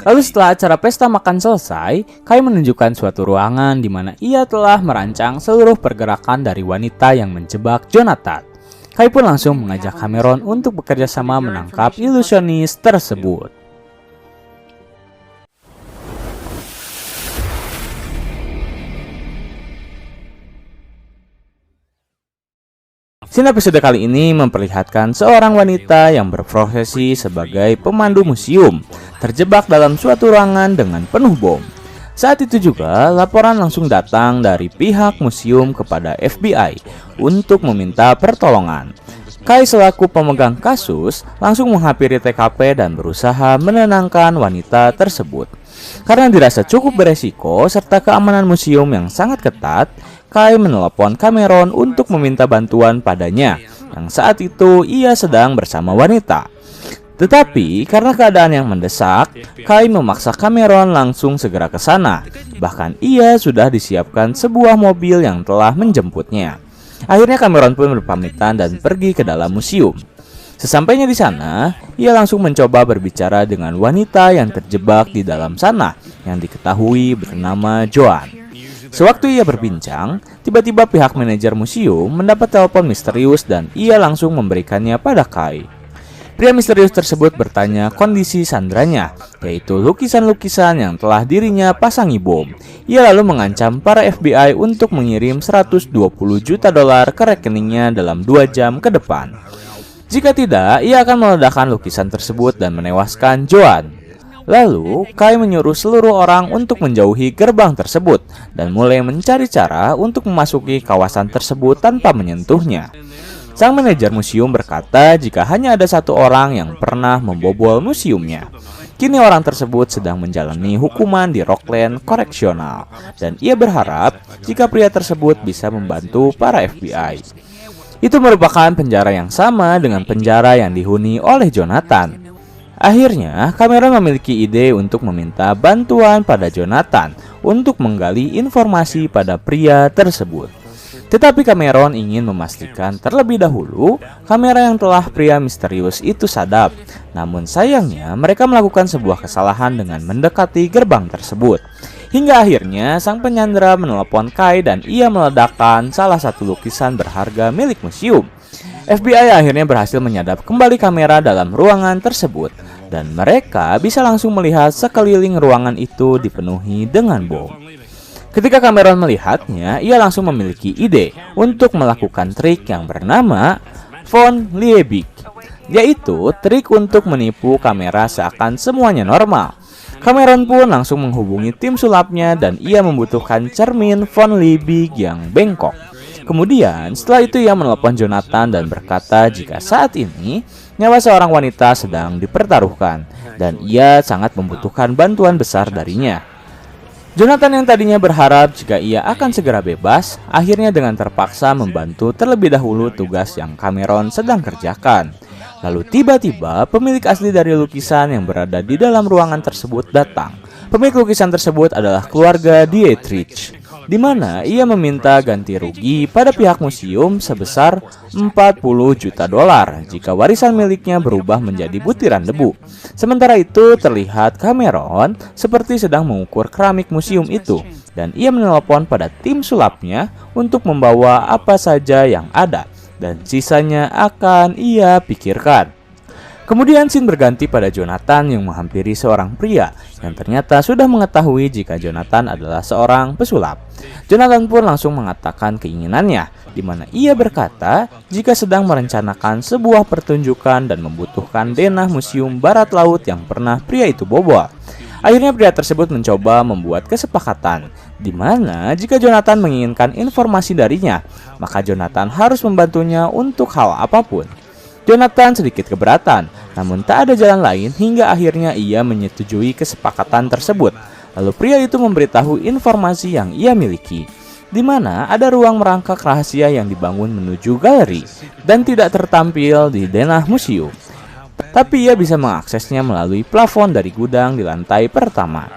Lalu setelah acara pesta makan selesai, Kai menunjukkan suatu ruangan di mana ia telah merancang seluruh pergerakan dari wanita yang menjebak Jonathan. Kai pun langsung mengajak Cameron untuk bekerja sama menangkap ilusionis tersebut. Scene episode kali ini memperlihatkan seorang wanita yang berprofesi sebagai pemandu museum terjebak dalam suatu ruangan dengan penuh bom. Saat itu juga laporan langsung datang dari pihak museum kepada FBI untuk meminta pertolongan. Kai selaku pemegang kasus langsung menghampiri TKP dan berusaha menenangkan wanita tersebut. Karena dirasa cukup beresiko serta keamanan museum yang sangat ketat, Kai menelepon Cameron untuk meminta bantuan padanya, yang saat itu ia sedang bersama wanita. Tetapi karena keadaan yang mendesak, Kai memaksa Cameron langsung segera ke sana. Bahkan ia sudah disiapkan sebuah mobil yang telah menjemputnya. Akhirnya Cameron pun berpamitan dan pergi ke dalam museum. Sesampainya di sana, ia langsung mencoba berbicara dengan wanita yang terjebak di dalam sana, yang diketahui bernama Joan. Sewaktu ia berbincang, tiba-tiba pihak manajer museum mendapat telepon misterius dan ia langsung memberikannya pada Kai. Pria misterius tersebut bertanya kondisi sandranya, yaitu lukisan-lukisan yang telah dirinya pasangi bom. Ia lalu mengancam para FBI untuk mengirim 120 juta dolar ke rekeningnya dalam 2 jam ke depan. Jika tidak, ia akan meledakkan lukisan tersebut dan menewaskan Joan. Lalu, Kai menyuruh seluruh orang untuk menjauhi gerbang tersebut dan mulai mencari cara untuk memasuki kawasan tersebut tanpa menyentuhnya. Sang manajer museum berkata jika hanya ada satu orang yang pernah membobol museumnya. Kini orang tersebut sedang menjalani hukuman di Rockland Correctional dan ia berharap jika pria tersebut bisa membantu para FBI. Itu merupakan penjara yang sama dengan penjara yang dihuni oleh Jonathan. Akhirnya, Cameron memiliki ide untuk meminta bantuan pada Jonathan untuk menggali informasi pada pria tersebut. Tetapi Cameron ingin memastikan terlebih dahulu kamera yang telah pria misterius itu sadap. Namun sayangnya mereka melakukan sebuah kesalahan dengan mendekati gerbang tersebut. Hingga akhirnya sang penyandera menelepon Kai dan ia meledakkan salah satu lukisan berharga milik museum. FBI akhirnya berhasil menyadap kembali kamera dalam ruangan tersebut dan mereka bisa langsung melihat sekeliling ruangan itu dipenuhi dengan bom. Ketika Cameron melihatnya, ia langsung memiliki ide untuk melakukan trik yang bernama von Liebig, yaitu trik untuk menipu kamera seakan semuanya normal. Cameron pun langsung menghubungi tim sulapnya dan ia membutuhkan cermin von Liebig yang bengkok. Kemudian setelah itu ia menelepon Jonathan dan berkata jika saat ini nyawa seorang wanita sedang dipertaruhkan dan ia sangat membutuhkan bantuan besar darinya. Jonathan yang tadinya berharap jika ia akan segera bebas, akhirnya dengan terpaksa membantu terlebih dahulu tugas yang Cameron sedang kerjakan. Lalu tiba-tiba pemilik asli dari lukisan yang berada di dalam ruangan tersebut datang. Pemilik lukisan tersebut adalah keluarga Dietrich, di mana ia meminta ganti rugi pada pihak museum sebesar 40 juta dolar jika warisan miliknya berubah menjadi butiran debu. Sementara itu terlihat Cameron seperti sedang mengukur keramik museum itu dan ia menelepon pada tim sulapnya untuk membawa apa saja yang ada dan sisanya akan ia pikirkan. Kemudian scene berganti pada Jonathan yang menghampiri seorang pria yang ternyata sudah mengetahui jika Jonathan adalah seorang pesulap. Jonathan pun langsung mengatakan keinginannya, di mana ia berkata jika sedang merencanakan sebuah pertunjukan dan membutuhkan denah museum barat laut yang pernah pria itu bobol. Akhirnya pria tersebut mencoba membuat kesepakatan, di mana jika Jonathan menginginkan informasi darinya, maka Jonathan harus membantunya untuk hal apapun. Jonathan sedikit keberatan, namun tak ada jalan lain hingga akhirnya ia menyetujui kesepakatan tersebut. Lalu pria itu memberitahu informasi yang ia miliki, di mana ada ruang merangkak rahasia yang dibangun menuju galeri dan tidak tertampil di denah museum. Tapi ia bisa mengaksesnya melalui plafon dari gudang di lantai pertama.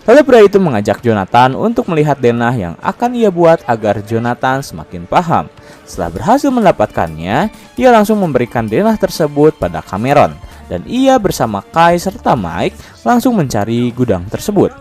Lalu pria itu mengajak Jonathan untuk melihat denah yang akan ia buat agar Jonathan semakin paham. Setelah berhasil mendapatkannya, ia langsung memberikan denah tersebut pada Cameron. dan ia bersama Kai serta Mike langsung mencari gudang tersebut.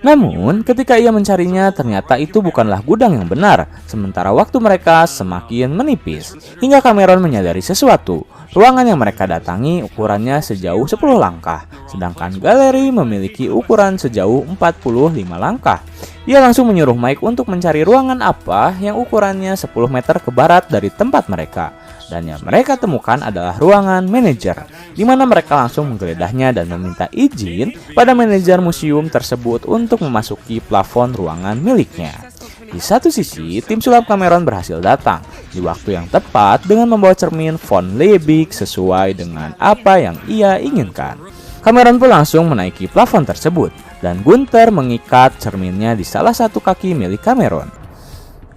Namun, ketika ia mencarinya, ternyata itu bukanlah gudang yang benar, sementara waktu mereka semakin menipis. Hingga Cameron menyadari sesuatu, ruangan yang mereka datangi ukurannya sejauh 10 langkah, sedangkan galeri memiliki ukuran sejauh 45 langkah. Ia langsung menyuruh Mike untuk mencari ruangan apa yang ukurannya 10 meter ke barat dari tempat mereka. Dan yang mereka temukan adalah ruangan manajer, di mana mereka langsung menggeledah dan meminta izin pada manajer museum tersebut untuk memasuki plafon ruangan miliknya. Di satu sisi, tim sulap Cameron berhasil datang di waktu yang tepat dengan membawa cermin von Liebig sesuai dengan apa yang ia inginkan. Cameron pun langsung menaiki plafon tersebut, dan Gunther mengikat cerminnya di salah satu kaki milik Cameron.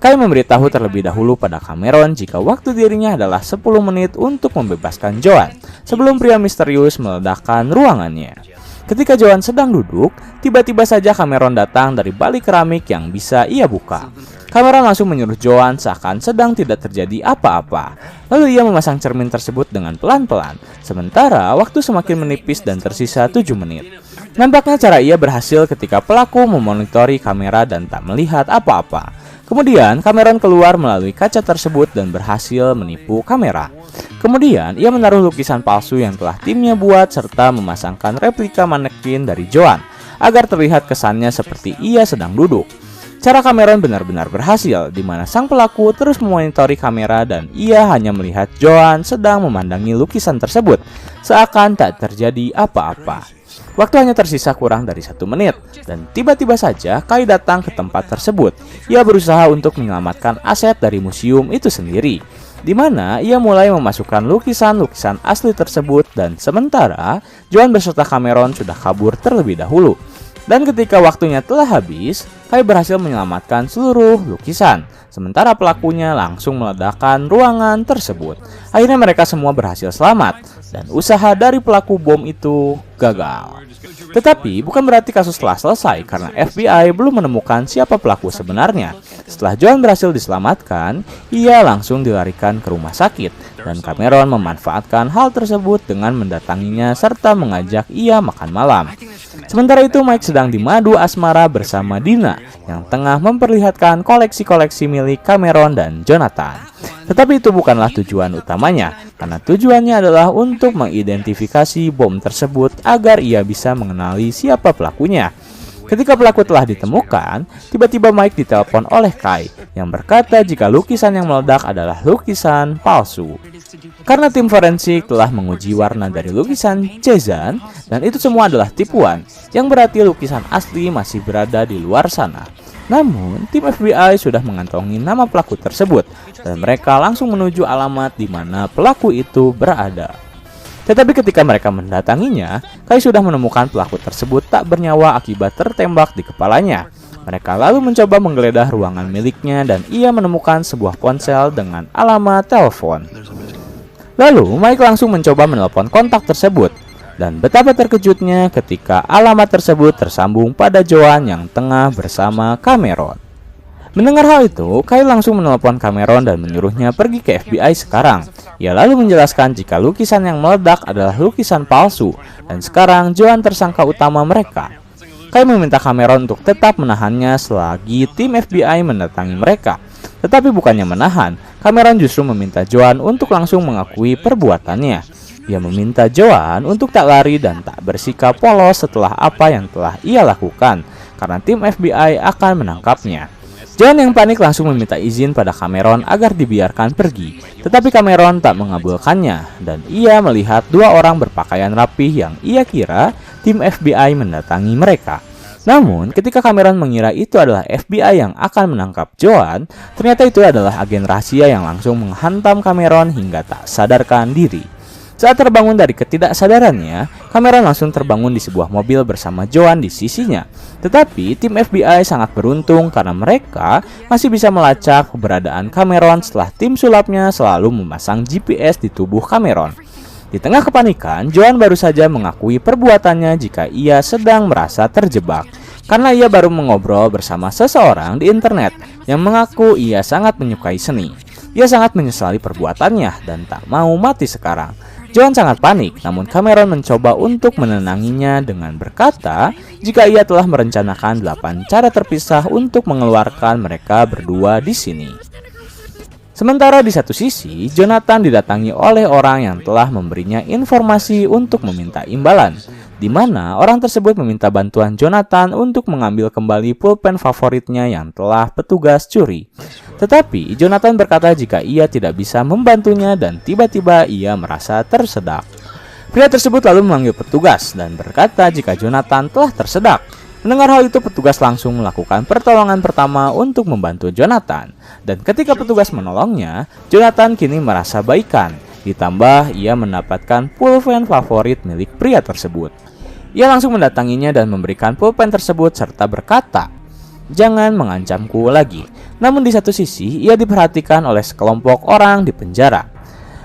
Kai memberitahu terlebih dahulu pada Cameron jika waktu dirinya adalah 10 menit untuk membebaskan Joan sebelum pria misterius meledakkan ruangannya. Ketika Joan sedang duduk, tiba-tiba saja Cameron datang dari balik keramik yang bisa ia buka. Cameron langsung menyuruh Joan seakan sedang tidak terjadi apa-apa. Lalu ia memasang cermin tersebut dengan pelan-pelan, sementara waktu semakin menipis dan tersisa 7 menit. Nampaknya cara ia berhasil ketika pelaku memonitori kamera dan tak melihat apa-apa. Kemudian Cameron keluar melalui kaca tersebut dan berhasil menipu kamera. Kemudian ia menaruh lukisan palsu yang telah timnya buat serta memasangkan replika manekin dari Joan agar terlihat kesannya seperti ia sedang duduk. Cara Cameron benar-benar berhasil, di mana sang pelaku terus memonitori kamera dan ia hanya melihat Joan sedang memandangi lukisan tersebut seakan tak terjadi apa-apa. Waktu hanya tersisa kurang dari 1 menit, dan tiba-tiba saja Kai datang ke tempat tersebut. Ia berusaha untuk menyelamatkan aset dari museum itu sendiri, di mana ia mulai memasukkan lukisan-lukisan asli tersebut, dan sementara Joan beserta Cameron sudah kabur terlebih dahulu. Dan ketika waktunya telah habis, Kai berhasil menyelamatkan seluruh lukisan, sementara pelakunya langsung meledakkan ruangan tersebut. Akhirnya mereka semua berhasil selamat, dan usaha dari pelaku bom itu gagal. Tetapi bukan berarti kasus telah selesai, karena FBI belum menemukan siapa pelaku sebenarnya. Setelah Joan berhasil diselamatkan, ia langsung dilarikan ke rumah sakit, dan Cameron memanfaatkan hal tersebut dengan mendatanginya serta mengajak ia makan malam. Sementara itu Mike sedang dimadu asmara bersama Dina yang tengah memperlihatkan koleksi-koleksi milik Cameron dan Jonathan. Tetapi itu bukanlah tujuan utamanya, karena tujuannya adalah untuk mengidentifikasi bom tersebut agar ia bisa mengenali siapa pelakunya. Ketika pelaku telah ditemukan, tiba-tiba Mike ditelepon oleh Kai yang berkata jika lukisan yang meledak adalah lukisan palsu. Karena tim forensik telah menguji warna dari lukisan Cezanne dan itu semua adalah tipuan, yang berarti lukisan asli masih berada di luar sana. Namun, tim FBI sudah mengantongi nama pelaku tersebut dan mereka langsung menuju alamat di mana pelaku itu berada. Tetapi ketika mereka mendatanginya, Kai sudah menemukan pelaku tersebut tak bernyawa akibat tertembak di kepalanya. Mereka lalu mencoba menggeledah ruangan miliknya dan ia menemukan sebuah ponsel dengan alamat telepon. Lalu Mike langsung mencoba menelpon kontak tersebut. Dan betapa terkejutnya ketika alamat tersebut tersambung pada Joan yang tengah bersama Cameron. Mendengar hal itu, Kai langsung menelpon Cameron dan menyuruhnya pergi ke FBI sekarang. Ia lalu menjelaskan jika lukisan yang meledak adalah lukisan palsu dan sekarang Joan tersangka utama mereka. Kai meminta Cameron untuk tetap menahannya selagi tim FBI mendatangi mereka. Tetapi bukannya menahan, Cameron justru meminta Joan untuk langsung mengakui perbuatannya. Ia meminta Joan untuk tak lari dan tak bersikap polos setelah apa yang telah ia lakukan, karena tim FBI akan menangkapnya. Joan yang panik langsung meminta izin pada Cameron agar dibiarkan pergi, tetapi Cameron tak mengabulkannya, dan ia melihat 2 orang berpakaian rapih yang ia kira tim FBI mendatangi mereka. Namun, ketika Cameron mengira itu adalah FBI yang akan menangkap Joan, ternyata itu adalah agen rahasia yang langsung menghantam Cameron hingga tak sadarkan diri. Saat terbangun dari ketidaksadarannya, Cameron langsung terbangun di sebuah mobil bersama Joan di sisinya. Tetapi tim FBI sangat beruntung karena mereka masih bisa melacak keberadaan Cameron setelah tim sulapnya selalu memasang GPS di tubuh Cameron. Di tengah kepanikan, Joan baru saja mengakui perbuatannya jika ia sedang merasa terjebak. Karena ia baru mengobrol bersama seseorang di internet yang mengaku ia sangat menyukai seni. Ia sangat menyesali perbuatannya dan tak mau mati sekarang. Joan sangat panik, namun Cameron mencoba untuk menenanginya dengan berkata jika ia telah merencanakan 8 cara terpisah untuk mengeluarkan mereka berdua di sini. Sementara di satu sisi, Jonathan didatangi oleh orang yang telah memberinya informasi untuk meminta imbalan, di mana orang tersebut meminta bantuan Jonathan untuk mengambil kembali pulpen favoritnya yang telah petugas curi. Tetapi Jonathan berkata jika ia tidak bisa membantunya dan tiba-tiba ia merasa tersedak. Pria tersebut lalu memanggil petugas dan berkata jika Jonathan telah tersedak. Mendengar hal itu, petugas langsung melakukan pertolongan pertama untuk membantu Jonathan. Dan ketika petugas menolongnya, Jonathan kini merasa baikan. Ditambah ia mendapatkan pulpen favorit milik pria tersebut. Ia langsung mendatanginya dan memberikan pulpen tersebut serta berkata, "Jangan mengancamku lagi." Namun di satu sisi, ia diperhatikan oleh sekelompok orang di penjara.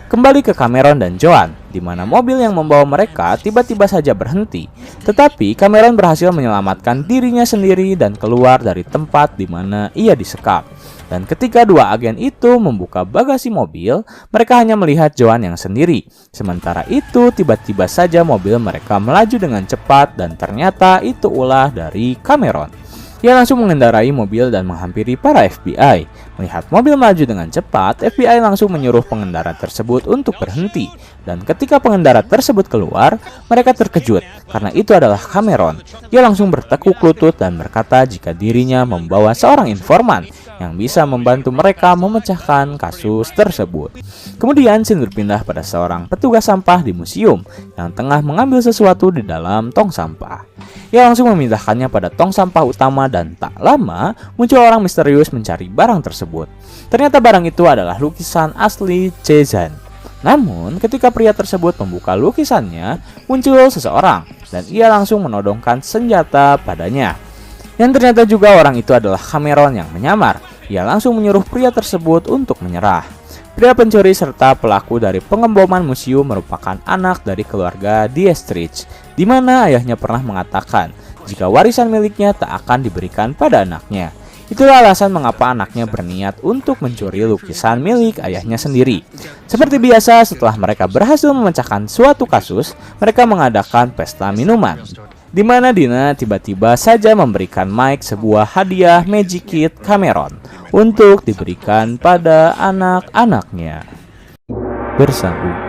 Kembali ke Cameron dan Joan, di mana mobil yang membawa mereka tiba-tiba saja berhenti. Tetapi Cameron berhasil menyelamatkan dirinya sendiri dan keluar dari tempat di mana ia disekap. Dan ketika dua agen itu membuka bagasi mobil, mereka hanya melihat Joan yang sendiri. Sementara itu, tiba-tiba saja mobil mereka melaju dengan cepat dan ternyata itu ulah dari Cameron. Ia langsung mengendarai mobil dan menghampiri para FBI. Melihat mobil maju dengan cepat, FBI langsung menyuruh pengendara tersebut untuk berhenti. Dan ketika pengendara tersebut keluar, mereka terkejut karena itu adalah Cameron. Ia langsung bertekuk lutut dan berkata jika dirinya membawa seorang informan yang bisa membantu mereka memecahkan kasus tersebut. Kemudian scene berpindah pada seorang petugas sampah di museum yang tengah mengambil sesuatu di dalam tong sampah. Ia langsung memindahkannya pada tong sampah utama dan tak lama muncul orang misterius mencari barang tersebut. Ternyata barang itu adalah lukisan asli Cezanne. Namun ketika pria tersebut membuka lukisannya, muncul seseorang dan ia langsung menodongkan senjata padanya. Yang ternyata juga orang itu adalah Cameron yang menyamar. Ia langsung menyuruh pria tersebut untuk menyerah. Pria pencuri serta pelaku dari pengeboman museum merupakan anak dari keluarga Dietrich, di mana ayahnya pernah mengatakan jika warisan miliknya tak akan diberikan pada anaknya. Itulah alasan mengapa anaknya berniat untuk mencuri lukisan milik ayahnya sendiri. Seperti biasa, setelah mereka berhasil memecahkan suatu kasus, mereka mengadakan pesta minuman, di mana Dina tiba-tiba saja memberikan Mike sebuah hadiah Magic Kit Cameron untuk diberikan pada anak-anaknya. Bersambung.